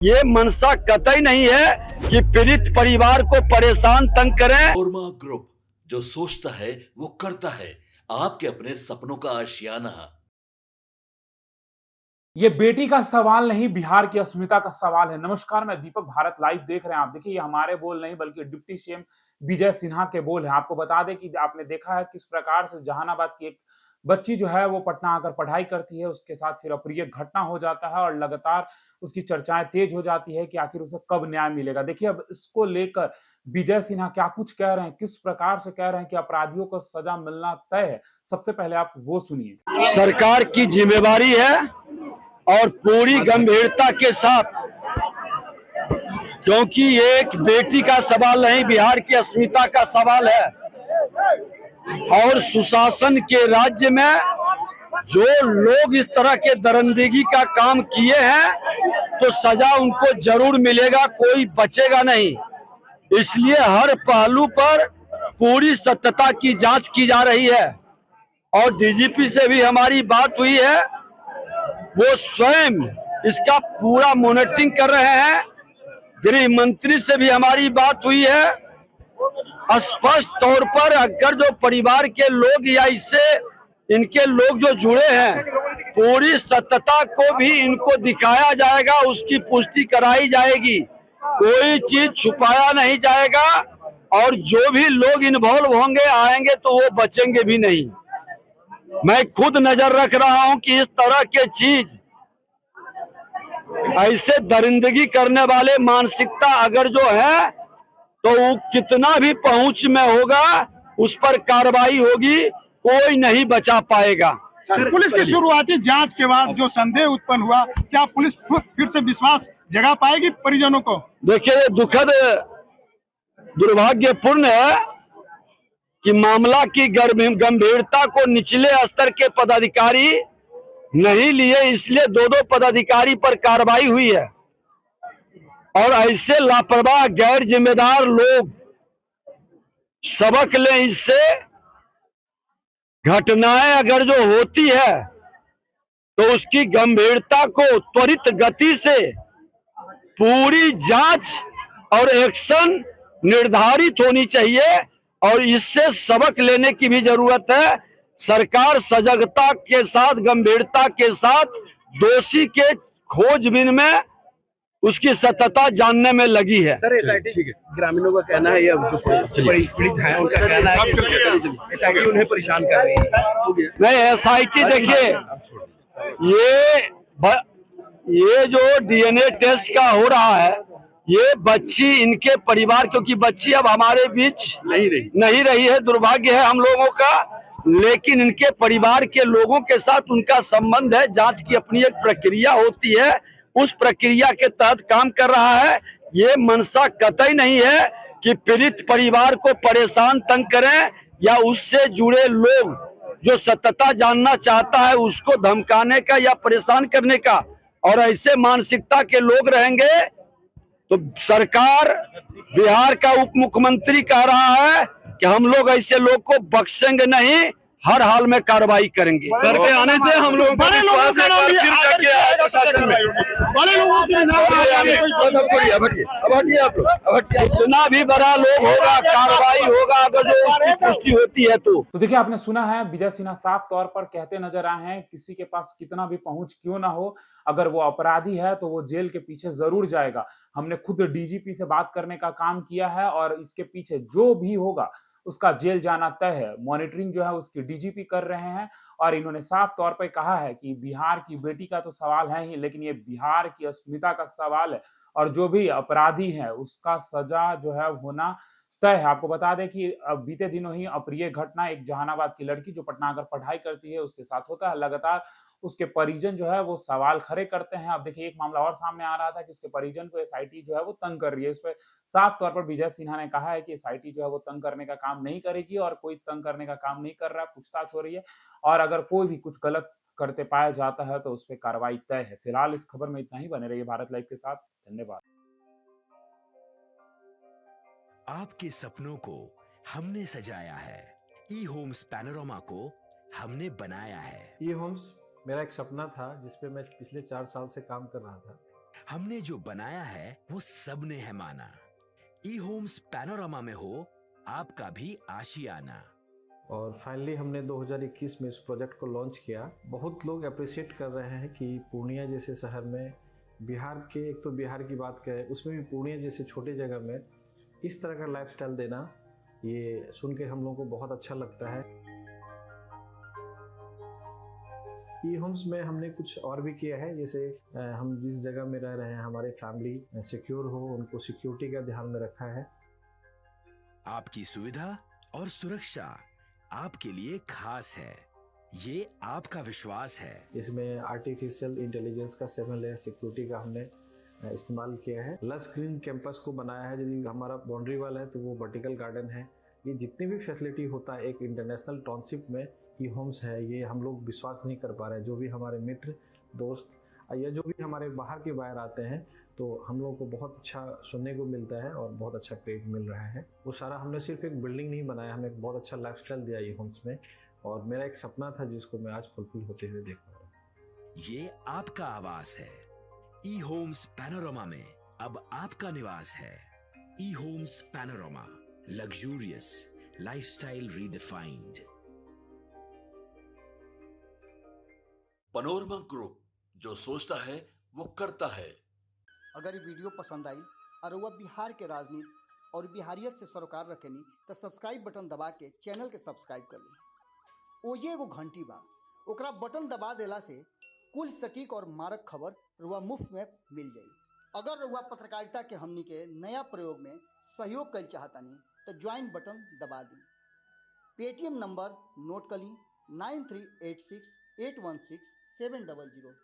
ये मंशा कतई नहीं है कि पीड़ित परिवार को परेशान तंग करें। ओरमा ग्रुप, जो सोचता है वो करता है। आपके अपने सपनों का आशियाना। ये बेटी का सवाल नहीं, बिहार की अस्मिता का सवाल है। नमस्कार, मैं दीपक, भारत लाइव देख रहे हैं आप। देखिए, ये हमारे बोल नहीं बल्कि डिप्टी सीएम विजय सिन्हा के बोल हैं। आपको बता दें कि आपने देखा है किस प्रकार से जहानाबाद की एक बच्ची जो है वो पटना आकर पढ़ाई करती है, उसके साथ फिर अप्रिय घटना हो जाता है और लगातार उसकी चर्चाएं तेज हो जाती है कि आखिर उसे कब न्याय मिलेगा। देखिए, अब इसको लेकर विजय सिन्हा क्या कुछ कह रहे हैं, किस प्रकार से कह रहे हैं कि अपराधियों को सजा मिलना तय है। सबसे पहले आप वो सुनिए। सरकार की जिम्मेवारी है और पूरी गंभीरता के साथ, क्योंकि ये एक बेटी का सवाल नहीं, बिहार की अस्मिता का सवाल है। और सुशासन के राज्य में जो लोग इस तरह के दरिंदगी का काम किए हैं तो सजा उनको जरूर मिलेगा, कोई बचेगा नहीं। इसलिए हर पहलू पर पूरी सत्यता की जांच की जा रही है और डीजीपी से भी हमारी बात हुई है, वो स्वयं इसका पूरा मॉनिटरिंग कर रहे हैं। गृह मंत्री से भी हमारी बात हुई है। स्पष्ट तौर पर अगर जो परिवार के लोग या इससे इनके लोग जो जुड़े हैं, पूरी सत्यता को भी इनको दिखाया जाएगा, उसकी पुष्टि कराई जाएगी, कोई चीज छुपाया नहीं जाएगा। और जो भी लोग इन्वॉल्व होंगे आएंगे तो वो बचेंगे भी नहीं। मैं खुद नजर रख रहा हूं कि इस तरह के चीज, ऐसे दरिंदगी करने वाले मानसिकता अगर जो है तो वो कितना भी पहुंच में होगा उस पर कार्रवाई होगी, कोई नहीं बचा पाएगा। पुलिस की शुरुआती जांच के बाद जो संदेह उत्पन्न हुआ, क्या पुलिस फिर से विश्वास जगा पाएगी परिजनों को? देखिए, ये दुखद दुर्भाग्यपूर्ण है कि मामला की गंभीरता को निचले स्तर के पदाधिकारी नहीं लिए, इसलिए दो पदाधिकारी पर कार्रवाई हुई है। और ऐसे लापरवाह गैर जिम्मेदार लोग सबक लें इससे। घटनाएं अगर जो होती है तो उसकी गंभीरता को त्वरित गति से पूरी जांच और एक्शन निर्धारित होनी चाहिए और इससे सबक लेने की भी जरूरत है। सरकार सजगता के साथ, गंभीरता के साथ दोषी के खोजबीन में उसकी सत्यता जानने में लगी है। सर, एसआईटी ग्रामीणों का कहना है, जो पीड़ित हैं उनका कहना है कि एसआईटी उन्हें परेशान कर रही है। नहीं, एसआईटी देखिए, ये जो डीएनए टेस्ट का हो रहा है, ये बच्ची, इनके परिवार, क्योंकि बच्ची अब हमारे बीच नहीं रही है, दुर्भाग्य है हम लोगों का, लेकिन इनके परिवार के लोगों के साथ उनका संबंध है। जांच की अपनी एक प्रक्रिया होती है, उस प्रक्रिया के तहत काम कर रहा है। ये मंशा कतई नहीं है कि पीड़ित परिवार को परेशान तंग करें या उससे जुड़े लोग जो सत्यता जानना चाहता है उसको धमकाने का या परेशान करने का। और ऐसे मानसिकता के लोग रहेंगे तो सरकार, बिहार का उप मुख्यमंत्री कह रहा है कि हम लोग ऐसे लोग को बख्शेंगे नहीं, हर हाल में कार्रवाई करेंगे। सर के आने से हम लोग बड़े लोगों का नाम इतना भी बड़ा लोग होगा, कार्रवाई होगा अगर जो उसकी पुष्टि होती है तो देखिए, आपने सुना है विजय सिन्हा साफ तौर पर कहते नजर आए हैं, किसी के पास कितना भी पहुंच क्यों ना हो, अगर वो अपराधी है तो वो जेल के पीछे जरूर जाएगा। हमने खुद डीजीपी से बात करने का काम किया है और इसके पीछे जो भी होगा उसका जेल जाना तय है। मॉनिटरिंग जो है उसकी डीजीपी कर रहे हैं और इन्होंने साफ तौर पर कहा है कि बिहार की बेटी का तो सवाल है ही, लेकिन ये बिहार की अस्मिता का सवाल है और जो भी अपराधी है उसका सजा जो है होना तय है। आपको बता दें कि बीते दिनों ही अप्रिय घटना, एक जहानाबाद की लड़की जो पटना आकर पढ़ाई करती है उसके साथ होता है। लगातार उसके परिजन जो है वो सवाल खड़े करते हैं। अब देखिए, एक मामला और सामने आ रहा था कि उसके परिजन को एसआईटी जो है वो तंग कर रही है। उसपे साफ तौर पर विजय सिन्हा ने कहा है कि एसआईटी जो है वो तंग करने का काम नहीं करेगी और कोई तंग करने का काम नहीं कर रहा है, पूछताछ हो रही है और अगर कोई भी कुछ गलत करते पाया जाता है तो उस पर कार्रवाई तय है। फिलहाल इस खबर में इतना ही। बने रहिए भारत लाइव के साथ। धन्यवाद। आपके सपनों को हमने सजाया है, ई होम्स पैनोरमा को हमने बनाया है। ई होम्स मेरा एक सपना था जिस पे मैं पिछले 4 साल से काम कर रहा था। हमने जो बनाया है वो सबने है माना। ई होम्स पैनोरामा में हो आपका भी आशियाना। और फाइनली हमने 2021 में इस प्रोजेक्ट को लॉन्च किया। बहुत लोग अप्रिशिएट कर रहे हैं कि पूर्णिया जैसे शहर में, बिहार के, एक तो बिहार की बात करें उसमें भी पूर्णिया जैसे छोटे जगह में इस तरह का लाइफस्टाइल देना, ये सुन के हम लोगों को बहुत अच्छा लगता है। ई होम्स में हमने कुछ और भी किया है, जैसे हम जिस जगह में रह रहे हैं हमारे फैमिली सिक्योर हो, उनको सिक्योरिटी का ध्यान में रखा है। आपकी सुविधा और सुरक्षा आपके लिए खास है, ये आपका विश्वास है। इसमें आर्टिफिशियल इंटेलिजेंस का 7 लेयर सिक्योरिटी का हमने इस्तेमाल किया है। लस ग्रीन कैंपस को बनाया है। यदि हमारा बाउंड्री वाल है तो वो वर्टिकल गार्डन है। ये जितनी भी फैसिलिटी होता है एक इंटरनेशनल टाउनशिप में ई होम्स है, ये हम लोग विश्वास नहीं कर पा रहे हैं। जो भी हमारे मित्र दोस्त या जो भी हमारे बाहर के बाहर आते हैं तो हम लोगों को बहुत अच्छा सुनने को मिलता है और बहुत अच्छा क्रेडिट मिल रहा है। वो सारा हमने सिर्फ एक बिल्डिंग नहीं बनाया, हमें एक बहुत अच्छा लाइफस्टाइल दिया ई होम्स में, और मेरा एक सपना था जिसको मैं आज फुलफिल होते हुए देख रहा हूँ। ये आपका आवास है। ई होम्स पैनोरामा में अब आपका निवास है। E homes Panorama, luxurious lifestyle redefined. Panorama group, जो सोचता है वो करता है। अगर ये वीडियो पसंद आई और वह बिहार के राजनीति और बिहारियत से सरोकार रखेनी तो सब्सक्राइब बटन दबा के चैनल के सब्सक्राइब कर ली। ओजे एगो घंटी बा, ओकरा बटन दबा देला से कुल सटीक और मारक खबर रुआ मुफ्त में मिल जाई। अगर रुआ पत्रकारिता के हमनी के नया प्रयोग में सहयोग कर चाहतानी तो ज्वाइन बटन दबा दी। पेटीएम नंबर नोट कर ली 9386 816 700।